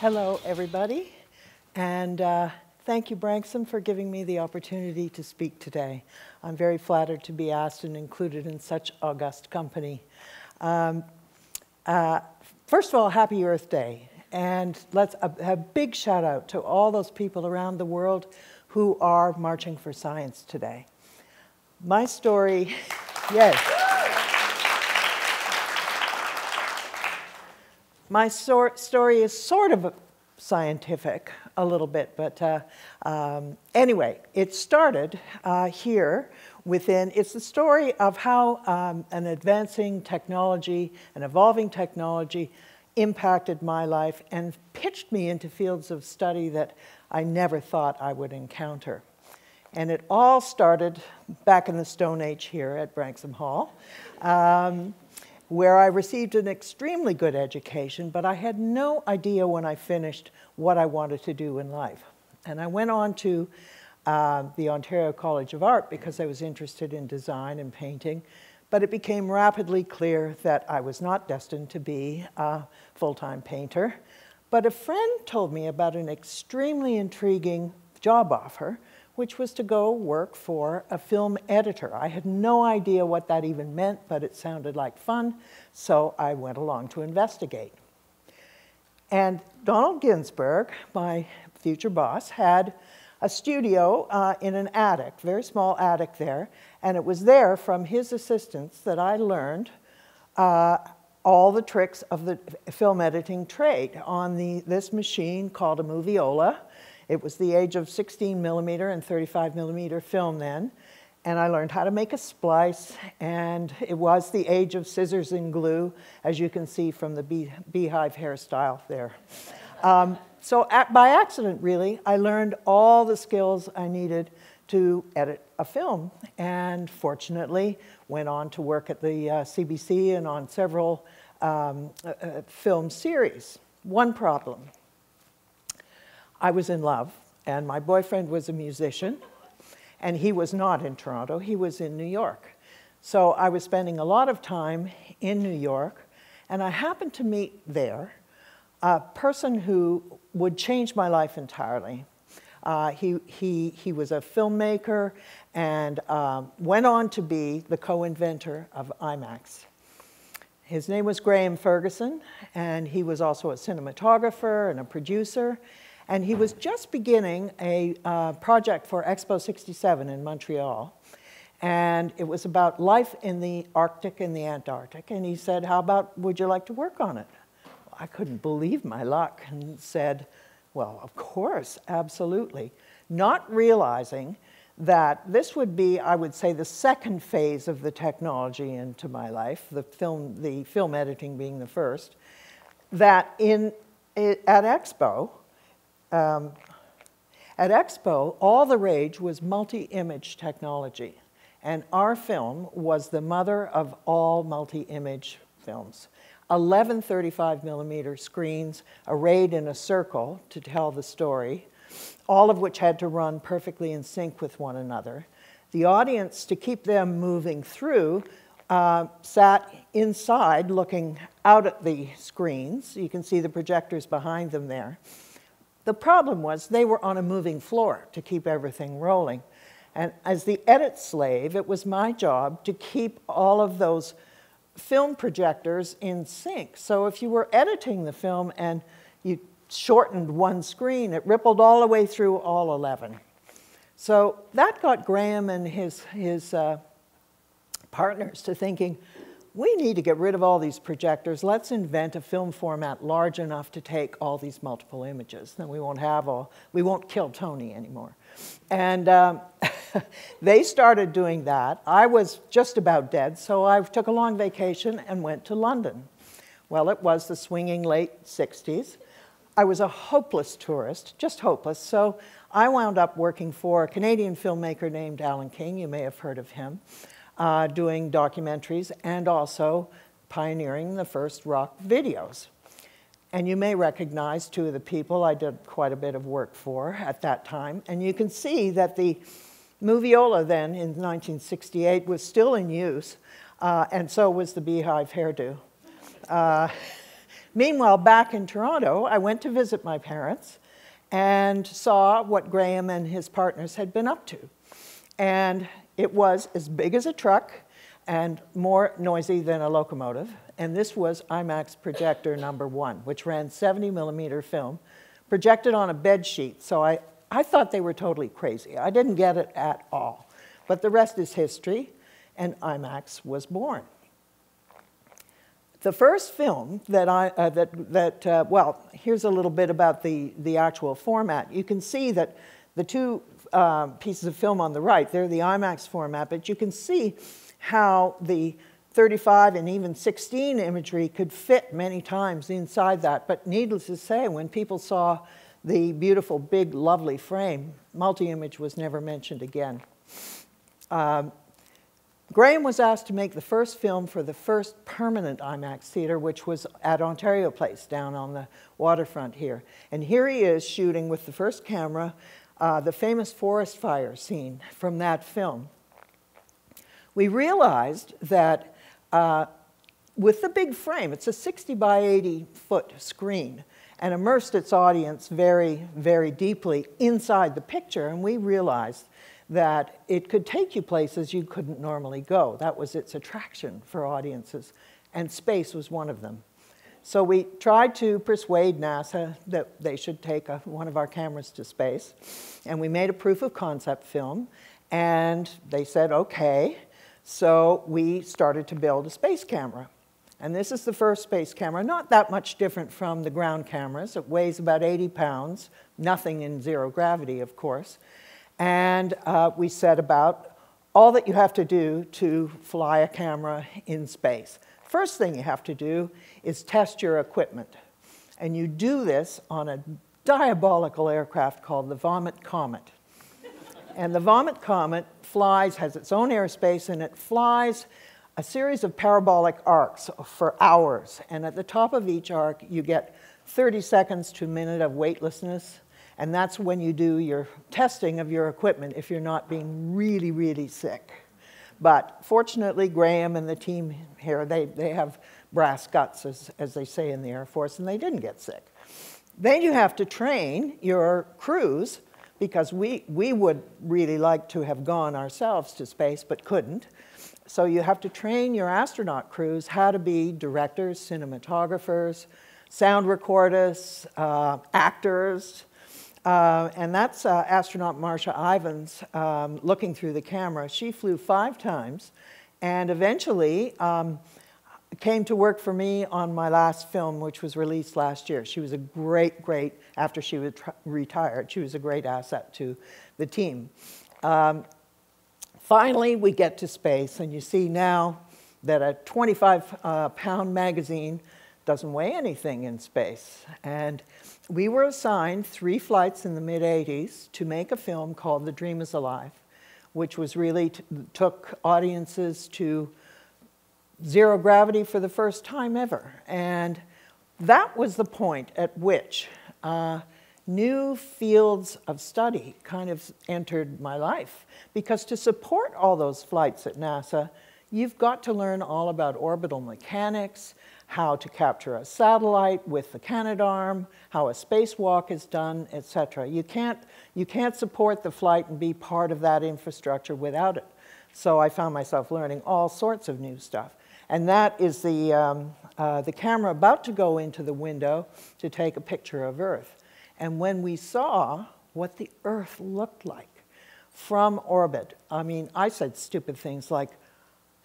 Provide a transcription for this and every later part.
Hello, everybody, and thank you, Branksome, for giving me the opportunity to speak today. I'm very flattered to be asked and included in such august company. First of all, happy Earth Day, and let's have a big shout out to all those people around the world who are marching for science today. My story, yes. My story is sort of scientific, a little bit, but anyway, it started here within, it's the story of how an advancing technology, an evolving technology, impacted my life and pitched me into fields of study that I never thought I would encounter. And it all started back in the Stone Age here at BranksomeHall. Where I received an extremely good education, but I had no idea when I finished what I wanted to do in life. And I went on to the Ontario College of Art because I was interested in design and painting, but it became rapidly clear that I was not destined to be a full-time painter. But a friend told me about an extremely intriguing job offer, which was to go work for a film editor. I had no idea what that even meant, but it sounded like fun, so I went along to investigate. And Donald Ginsberg, my future boss, had a studio in an attic, very small attic there, and it was there from his assistance that I learned all the tricks of the film editing trade on this machine called a moviola. It was the age of 16 millimeter and 35 millimeter film then, and I learned how to make a splice, and it was the age of scissors and glue, as you can see from the beehive hairstyle there. So by accident, really, I learned all the skills I needed to edit a film, and fortunately went on to work at the CBC and on several film series. One problem. I was in love, and my boyfriend was a musician, and he was not in Toronto, he was in New York. So I was spending a lot of time in New York, and I happened to meet there a person who would change my life entirely. He was a filmmaker and went on to be the co-inventor of IMAX. His name was Ferguson, and he was also a cinematographer and a producer. And he was just beginning a project for Expo 67 in Montreal. And it was about life in the Arctic and the Antarctic. And he said, how about, would you like to work on it? Well, I couldn't believe my luck and said, well, of course, absolutely. Not realizing that this would be, I would say, the second phase of the technology into my life, the film editing being the first, that at Expo, all the rage was multi-image technology, and our film was the mother of all multi-image films. 11 35 millimeter screens arrayed in a circle to tell the story, all of which had to run perfectly in sync with one another. The audience, to keep them moving through, sat inside looking out at the screens. You can see the projectors behind them there. The problem was they were on a moving floor to keep everything rolling. And as the edit slave, it was my job to keep all of those film projectors in sync. So if you were editing the film and you shortened one screen, it rippled all the way through all 11. So that got Graham and his partners to thinking, we need to get rid of all these projectors. Let's invent a film format large enough to take all these multiple images. Then we won't kill Toni anymore. And they started doing that. I was just about dead, so I took a long vacation and went to London. Well, it was the swinging late 60s. I was a hopeless tourist, just hopeless. So I wound up working for a Canadian filmmaker named Alan King. You may have heard of him. Doing documentaries and also pioneering the first rock videos. And you may recognize two of the people I did quite a bit of work for at that time. And you can see that the moviola then in 1968 was still in use, and so was the beehive hairdo. Meanwhile, back in Toronto, I went to visit my parents and saw what Graham and his partners had been up to. And it was as big as a truck and more noisy than a locomotive. And this was IMAX projector #1, which ran 70mm film, projected on a bed sheet. So I thought they were totally crazy. I didn't get it at all. But the rest is history, and IMAX was born. The first film that well, here's a little bit about the actual format. You can see that the two pieces of film on the right, they're the IMAX format, but you can see how the 35 and even 16 imagery could fit many times inside that. But needless to say, when people saw the beautiful, big, lovely frame, multi-image was never mentioned again. Graham was asked to make the first film for the first permanent IMAX theater, which was at Ontario Place, down on the waterfront here. And here he is shooting with the first camera, the famous forest fire scene from that film. We realized that with the big frame, it's a 60 by 80 foot screen, and immersed its audience very, very deeply inside the picture, and we realized that it could take you places you couldn't normally go. That was its attraction for audiences, and space was one of them. So we tried to persuade NASA that they should take one of our cameras to space, and we made a proof of concept film, and they said, okay. So we started to build a space camera. And this is the first space camera, not that much different from the ground cameras. It weighs about 80 pounds, nothing in zero gravity, of course. And we set about all that you have to do to fly a camera in space. First thing you have to do is test your equipment. And you do this on a diabolical aircraft called the Vomit Comet. And the Vomit Comet flies, has its own airspace, and it flies a series of parabolic arcs for hours. And at the top of each arc, you get 30 seconds to a minute of weightlessness. And that's when you do your testing of your equipment if you're not being really, really sick. But fortunately, Graham and the team here, they have brass guts, as they say in the Air Force, and they didn't get sick. Then you have to train your crews, because we would really like to have gone ourselves to space, but couldn't. So you have to train your astronaut crews how to be directors, cinematographers, sound recordists, actors. And that's astronaut Marcia Ivins looking through the camera. She flew 5 times and eventually came to work for me on my last film, which was released last year. She was a great, after she was retired, she was a great asset to the team. Finally, we get to space, and you see now that a 25-pound magazine doesn't weigh anything in space. And we were assigned 3 flights in the mid-'80s to make a film called The Dream is Alive, which was really took audiences to zero gravity for the first time ever. And that was the point at which new fields of study kind of entered my life. Because to support all those flights at NASA, you've got to learn all about orbital mechanics, how to capture a satellite with the Canadarm, how a spacewalk is done, etc. You can't support the flight and be part of that infrastructure without it. So I found myself learning all sorts of new stuff. And that is the camera about to go into the window to take a picture of Earth. And when we saw what the Earth looked like from orbit, I mean, I said stupid things like,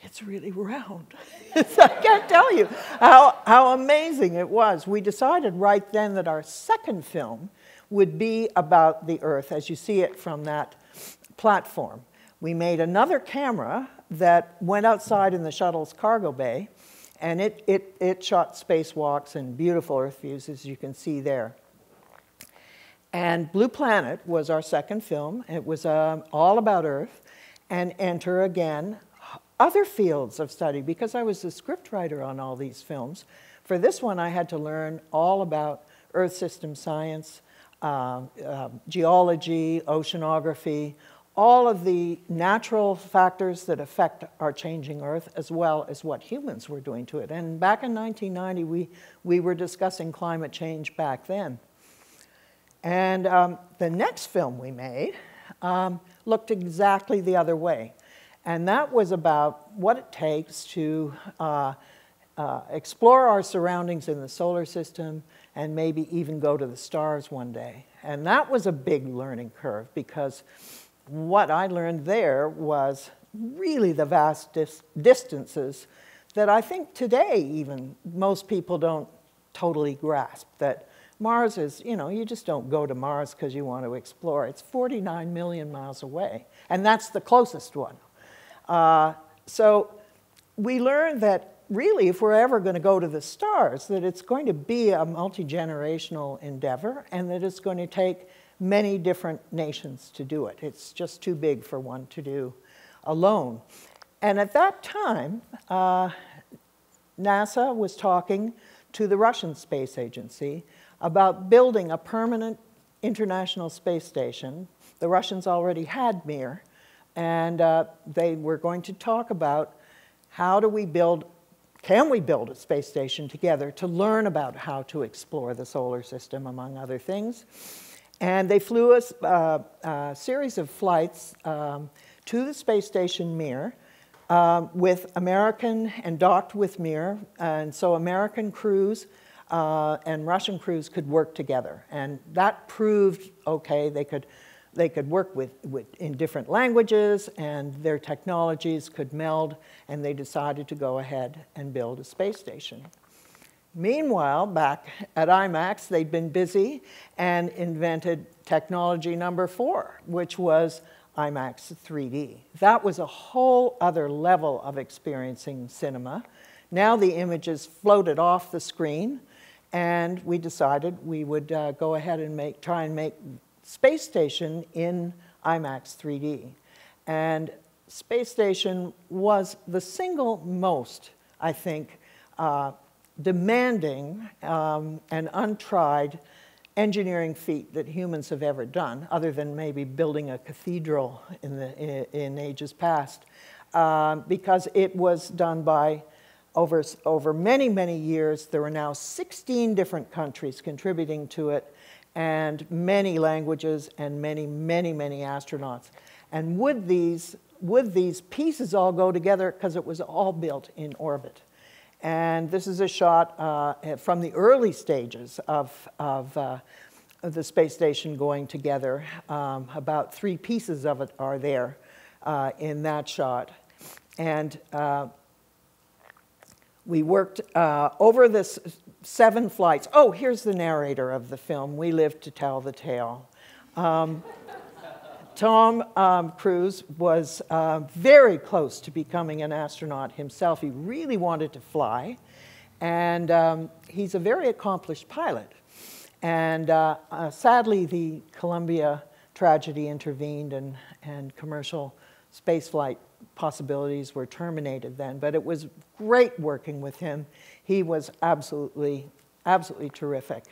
it's really round. I can't tell you how amazing it was. We decided right then that our second film would be about the Earth as you see it from that platform. We made another camera that went outside in the shuttle's cargo bay, and it shot spacewalks and beautiful Earth views, as you can see there. And Blue Planet was our second film. It was all about Earth, and enter again other fields of study, because I was the scriptwriter on all these films. For this one, I had to learn all about Earth system science, geology, oceanography, all of the natural factors that affect our changing Earth, as well as what humans were doing to it. And back in 1990, we were discussing climate change back then. And the next film we made looked exactly the other way. And that was about what it takes to explore our surroundings in the solar system and maybe even go to the stars one day. And that was a big learning curve, because what I learned there was really the vast distances that I think today even most people don't totally grasp. That Mars is, you know, you just don't go to Mars because you want to explore. It's 49 million miles away, and that's the closest one. So we learned that really, if we're ever going to go to the stars, that it's going to be a multi-generational endeavor, and that it's going to take many different nations to do it. It's just too big for one to do alone. And at that time, NASA was talking to the Russian Space Agency about building a permanent international space station. The Russians already had Mir, and they were going to talk about how do we build, can we build a space station together to learn about how to explore the solar system, among other things. And they flew us a series of flights to the space station Mir with American, and docked with Mir, and so American crews and Russian crews could work together. And that proved, okay, they could work in different languages, and their technologies could meld, and they decided to go ahead and build a space station. Meanwhile, back at IMAX, they'd been busy and invented technology number 4, which was IMAX 3D. That was a whole other level of experiencing cinema. Now the images floated off the screen, and we decided we would go ahead and try and make Space Station in IMAX 3D. And Space Station was the single most, I think, demanding and untried engineering feat that humans have ever done, other than maybe building a cathedral in ages past, because it was done by over many, many years. There were now 16 different countries contributing to it, and many languages, and many, many, many astronauts. And would these pieces all go together? Because it was all built in orbit. And this is a shot from the early stages of the space station going together. About 3 pieces of it are there in that shot. And we worked over this 7 flights. Oh, here's the narrator of the film. We live to tell the tale. Tom Cruise was very close to becoming an astronaut himself. He really wanted to fly, and he's a very accomplished pilot. And sadly, the Columbia tragedy intervened, and commercial spaceflight possibilities were terminated then. But it was great working with him. He was absolutely, absolutely terrific.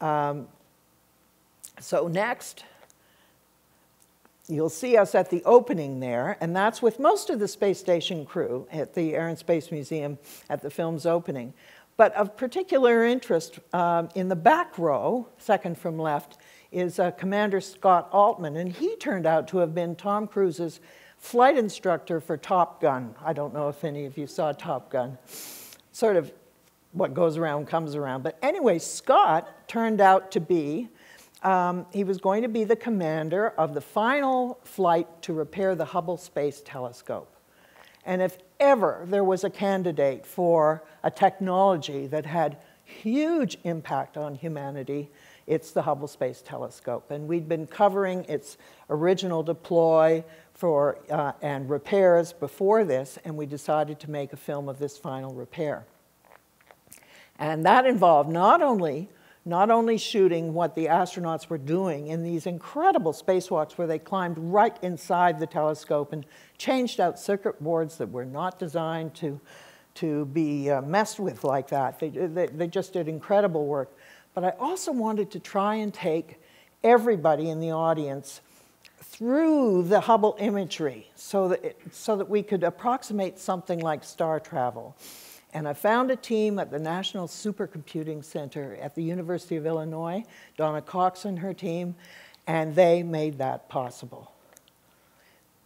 So next, you'll see us at the opening there, and that's with most of the space station crew at the Air and Space Museum at the film's opening. But of particular interest, in the back row, second from left, is Commander Scott Altman, and he turned out to have been Tom Cruise's flight instructor for Top Gun. I don't know if any of you saw Top Gun. Sort of what goes around comes around. But anyway, Scott turned out to be he was going to be the commander of the final flight to repair the Hubble Space Telescope. And if ever there was a candidate for a technology that had huge impact on humanity, it's the Hubble Space Telescope. And we'd been covering its original deploy and repairs before this, and we decided to make a film of this final repair. And that involved not only shooting what the astronauts were doing in these incredible spacewalks where they climbed right inside the telescope and changed out circuit boards that were not designed to be messed with like that. They just did incredible work. But I also wanted to try and take everybody in the audience through the Hubble imagery so that we could approximate something like star travel. And I found a team at the National Supercomputing Center at the University of Illinois, Donna Cox and her team, and they made that possible.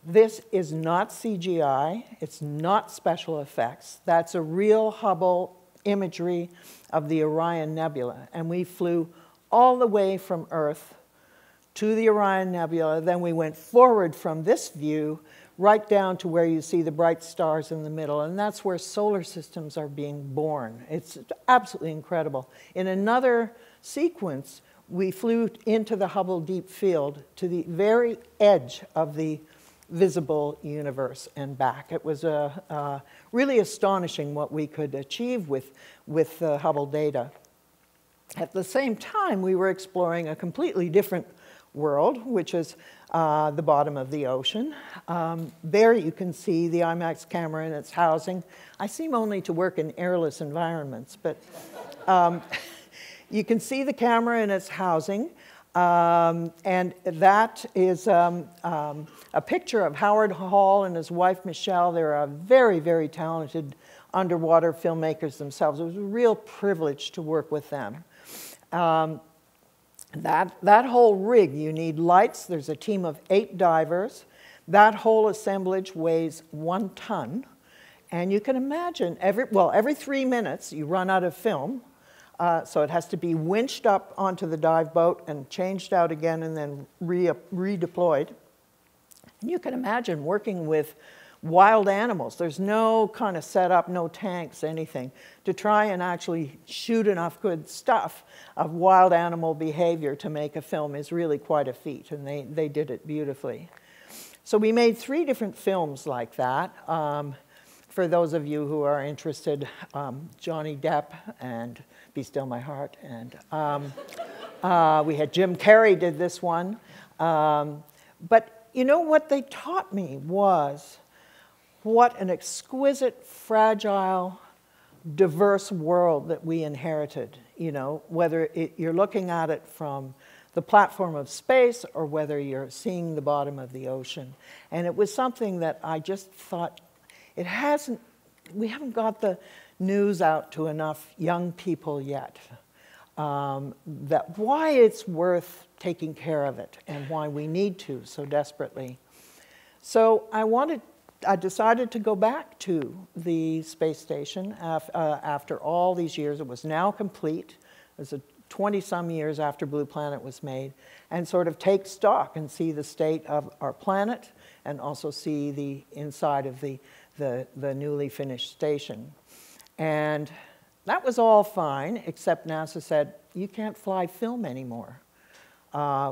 This is not CGI, it's not special effects. That's a real Hubble imagery of the Orion Nebula. And we flew all the way from Earth to the Orion Nebula. Then we went forward from this view right down to where you see the bright stars in the middle. And that's where solar systems are being born. It's absolutely incredible. In another sequence, we flew into the Hubble Deep Field to the very edge of the visible universe and back. It was really astonishing what we could achieve with Hubble data. At the same time, we were exploring a completely different world, which is the bottom of the ocean. There you can see the IMAX camera in its housing. I seem only to work in airless environments, but you can see the camera in its housing. And that is a picture of Howard Hall and his wife, Michelle. They're very, very talented underwater filmmakers themselves. It was a real privilege to work with them. That whole rig, you need lights. There's a team of 8 divers. That whole assemblage weighs 1 ton. And you can imagine, every 3 minutes you run out of film. So it has to be winched up onto the dive boat and changed out again and then redeployed. And you can imagine working with wild animals. There's no kind of setup, no tanks, anything, to try and actually shoot enough good stuff of wild animal behavior to make a film is really quite a feat, and they did it beautifully. So we made 3 different films like that. For those of you who are interested, Johnny Depp and Be Still My Heart, and we had Jim Carrey did this one. But you know what they taught me was what an exquisite, fragile, diverse world that we inherited. You know, whether you're looking at it from the platform of space or whether you're seeing the bottom of the ocean. And it was something that I just thought, we haven't got the news out to enough young people yet, that why it's worth taking care of it and why we need to so desperately. So I decided to go back to the space station after all these years. It was now complete. It was 20-some years after Blue Planet was made, and sort of take stock and see the state of our planet and also see the inside of the newly finished station. And that was all fine, except NASA said, you can't fly film anymore.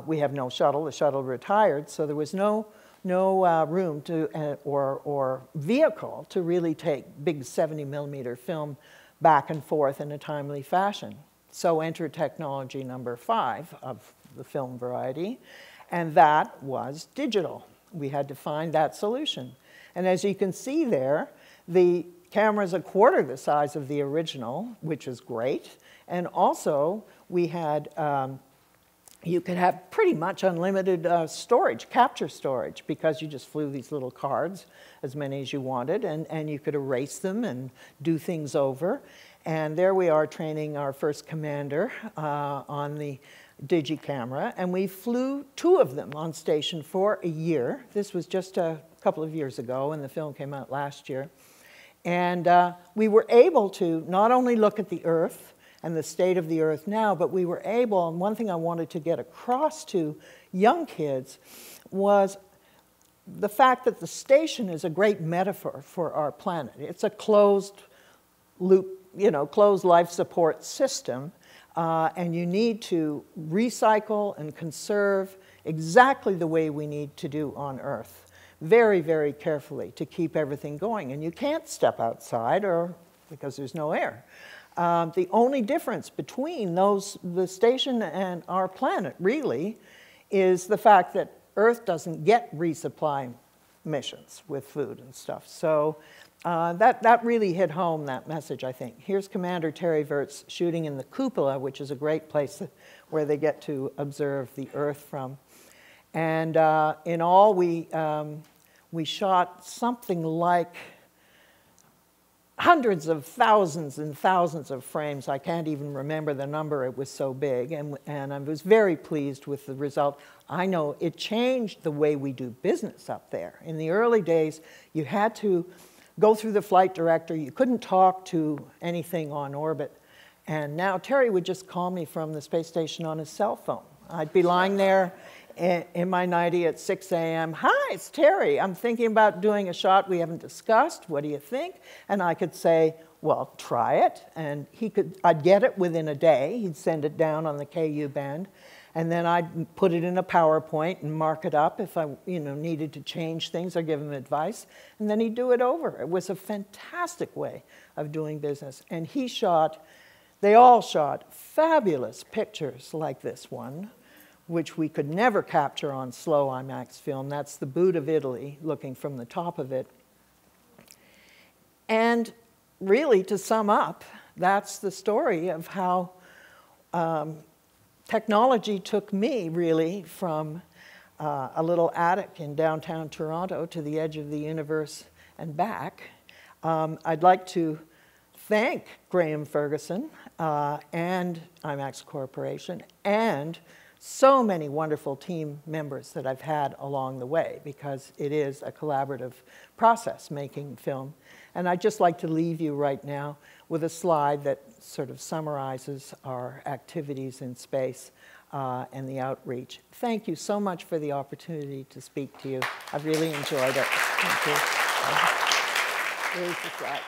We have no shuttle. The shuttle retired, so there was no room to, or vehicle to really take big 70-millimeter film back and forth in a timely fashion. So enter technology number 5 of the film variety, and that was digital. We had to find that solution. And as you can see there, the camera's a quarter the size of the original, which is great. And also, we had, you could have pretty much unlimited storage, capture storage, because you just flew these little cards, as many as you wanted, and you could erase them and do things over. And there we are training our first commander on the Digi-camera, and we flew 2 of them on station for a year. This was just a couple of years ago, and the film came out last year. And we were able to not only look at the Earth and the state of the Earth now, but we were able, and one thing I wanted to get across to young kids was the fact that the station is a great metaphor for our planet. It's a closed loop, closed life support system, and you need to recycle and conserve exactly the way we need to do on Earth, very, very carefully to keep everything going. And you can't step outside because there's no air. The only difference between the station and our planet, really, is the fact that Earth doesn't get resupply missions with food and stuff. So that really hit home, that message, I think. Here's Commander Terry Virts shooting in the cupola, which is a great place where they get to observe the Earth from. And in all, we shot something like hundreds of thousands and thousands of frames. I can't even remember the number, it was so big, and I was very pleased with the result. I know it changed the way we do business up there. In the early days, you had to go through the flight director, you couldn't talk to anything on orbit, and now Terry would just call me from the space station on his cell phone. I'd be lying there in my nightie at 6 a.m. Hi, it's Terry. I'm thinking about doing a shot we haven't discussed. What do you think? And I could say, well, try it. And I'd get it within a day. He'd send it down on the KU band. And then I'd put it in a PowerPoint and mark it up if I needed to change things or give him advice. And then he'd do it over. It was a fantastic way of doing business. And they all shot fabulous pictures like this one, which we could never capture on slow IMAX film. That's the boot of Italy, looking from the top of it. And really, to sum up, that's the story of how technology took me, really, from a little attic in downtown Toronto to the edge of the universe and back. I'd like to thank Graham Ferguson and IMAX Corporation and so many wonderful team members that I've had along the way, because it is a collaborative process making film. And I'd just like to leave you right now with a slide that sort of summarizes our activities in space and the outreach. Thank you so much for the opportunity to speak to you. I've really enjoyed it. Thank you. Here's the slide.